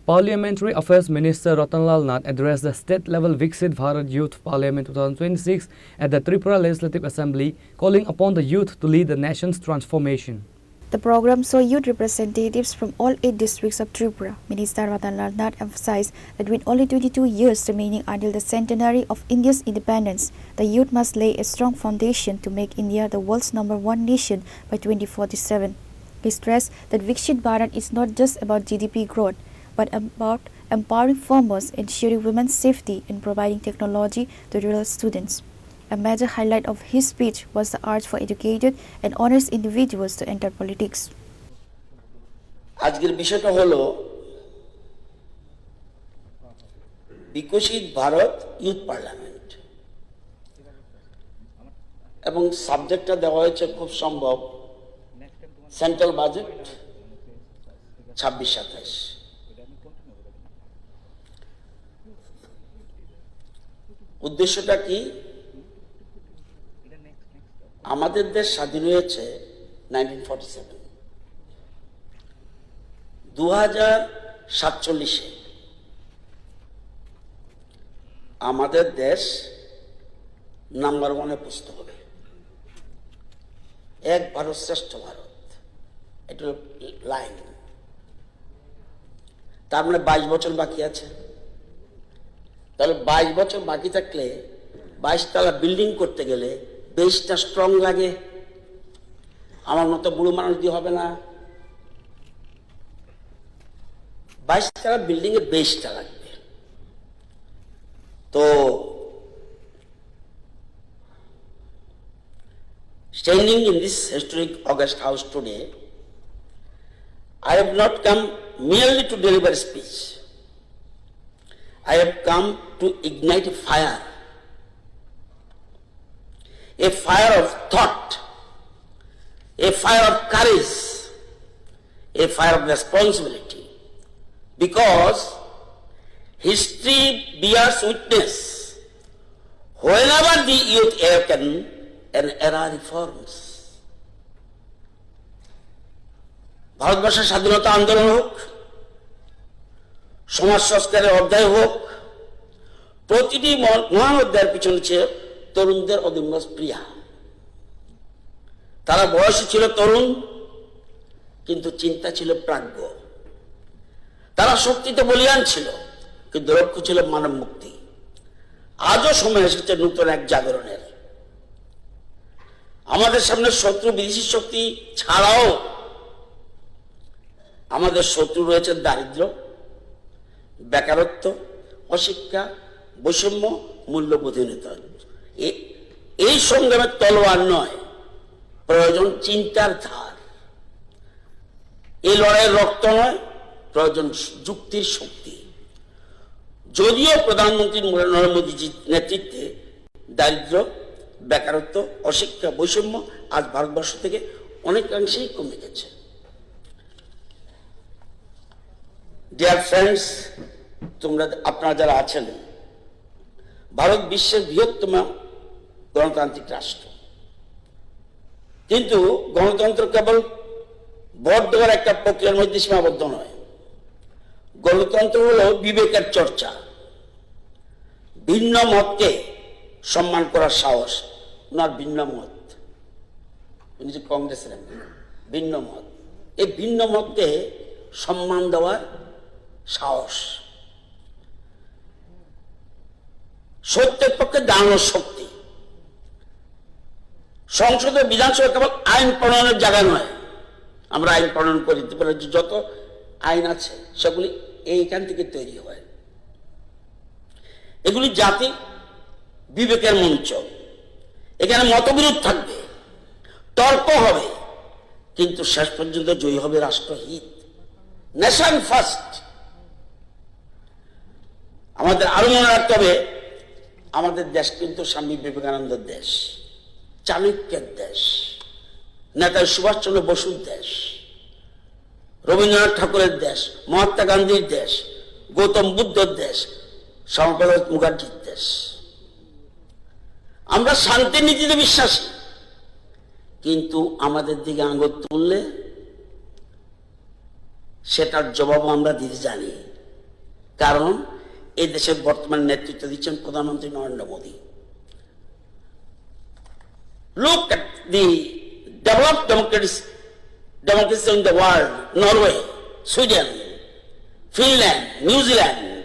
Parliamentary Affairs Minister Ratanlal Nath addressed the state-level Viksit Bharat Youth Parliament 2026 at the Tripura Legislative Assembly, calling upon the youth to lead the nation's transformation. The program saw youth representatives from all 8 districts of Tripura. Minister Ratanlal Nath emphasized that with only 22 years remaining until the centenary of India's independence, the youth must lay a strong foundation to make India the world's #1 nation by 2047. He stressed that Viksit Bharat is not just about GDP growth, but about empowering farmers, ensuring women's safety, and providing technology to rural students. A major highlight of his speech was the urge for educated and honest individuals to enter politics. আজকের বিষয়টা হলো বিকশিত Bharat youth parliament এবং সাবজেক্টটা দেওয়া হয়েছে খুব সম্ভব সেন্ট্রাল বাজেট 26-27। উদ্দেশ্যটা কি? আমাদের দেশ স্বাধীন হয়েছে 1947, 2047-এ আমাদের দেশ নাম্বার 1-এ পৌঁছতে হবে। এক ভারত শ্রেষ্ঠ ভারত, এটা লাইন। তার মানে 22 বছর বাকি আছে। তাহলে 22 বছর বাকি থাকলে 22 তলা বিল্ডিং করতে গেলে বেসটা স্ট্রং লাগে। আমার মতো বুড়ো মানুষ দিয়ে হবে না। 22 তলা বিল্ডিং এর বেসটা লাগবে। তো standing in this historic August House today, I have not come merely to deliver a speech. I have come to ignite a fire of thought, a fire of courage, a fire of responsibility, because history bears witness. Whenever the youth awaken, an era reforms. ভারতবর্ষের স্বাধীনতা আন্দোলন হোক, সমাজ সংস্কারের অধ্যায় হোক, প্রতিটি মহান অধ্যায়ের পিছনে ছিল তরুণদের অদম্য স্পৃহা। তারা বয়সে ছিল তরুণ, কিন্তু চিন্তা ছিল প্রাজ্ঞ। তারা শক্তিতে বলিয়ান ছিল, কিন্তু লক্ষ্য ছিল মানব মুক্তি। আজও সময় এসেছে নতুন এক জাগরণের। আমাদের সামনে শত্রু বিদেশি শক্তি ছাড়াও আমাদের শত্রু রয়েছে দারিদ্র, বেকারত্ব, অশিক্ষা, বৈষম্য, মূল্যবোধহীনতা। এই সংগ্রামের তলোয়ার নয়, প্রয়োজন চিন্তার ধার। এই লড়াইয়ের রক্ত নয়, প্রয়োজন যুক্তির শক্তি। যদিও প্রধানমন্ত্রী নরেন্দ্র মোদীজির নেতৃত্বে দারিদ্র, বেকারত্ব, অশিক্ষা, বৈষম্য আজ ভারতবর্ষ থেকে অনেকাংশেই কমে গেছে। ডিয়ার ফ্রেন্ডস, আপনারা যারা আছেন, ভারত বিশ্বের বৃহত্তম গণতান্ত্রিক রাষ্ট্র, কিন্তু গণতন্ত্র কেবল ভোট দেওয়ার একটা প্রক্রিয়ার মধ্যে সীমাবদ্ধ নয়। গণতন্ত্র হলো বিবেকের চর্চা, ভিন্ন মতকে সম্মান করার সাহস। ওনার ভিন্ন মত, উনি যে কংগ্রেসের ভিন্ন মত, এই ভিন্ন মতকে সম্মান দেওয়ার সাহস, সত্যের পক্ষে দাঁড়ানোর শক্তি। সংসদে বিধানসভা কেবল আইন প্রণয়নের জায়গা নয়। আমরা আইন প্রণয়ন করি, যত আইন আছে সেগুলি এইখান থেকে তৈরি হয়। এগুলি জাতি বিবেকের মঞ্চ। এখানে মতবিরোধ থাকবে, তর্ক হবে, কিন্তু শেষ পর্যন্ত জয়ী হবে রাষ্ট্রহিত, নেশন ফার্স্ট। আমাদের আরো মনে রাখতে হবে, আমাদের দেশ কিন্তু স্বামী বিবেকানন্দের দেশ, চাণক্যের দেশ, নেতাজি সুভাষচন্দ্র বসুর দেশ, রবীন্দ্রনাথ ঠাকুরের দেশ, মহাত্মা গান্ধীর দেশ, গৌতম বুদ্ধের দেশ, শ্যামাপ্রসাদ মুখার্জির দেশ। আমরা শান্তির নীতিতে বিশ্বাসী, কিন্তু আমাদের দিকে আঙুল তুললে সেটার জবাব আমরা দিতে জানি। কারণ এই দেশের বর্তমান নেতৃত্ব দিচ্ছেন প্রধানমন্ত্রী Narendra Modi. Look at the developed democracies in the world, Norway, Sweden, Finland, New Zealand.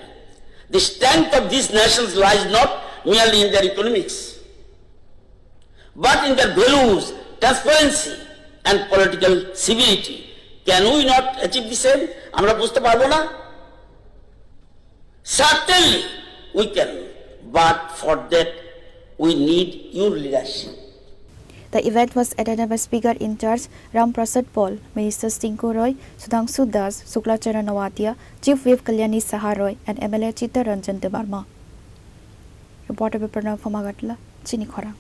The strength of these nations lies not merely in their economics, but in their values, transparency, and political civility. Can we not achieve the same? আমরা বুঝতে পারবো না? Certainly we can, but for that we need your leadership. The event was attended by Speaker in charge Ram Prasad Paul, Ministers Tinku Roy, Sudhanshu Das, Suklachara Nawatia, Chief Whip Kalyani Saha Roy, and MLA Chitta Ranjan Debarma. Reporter by Pranav from Agatla, Chini Khora.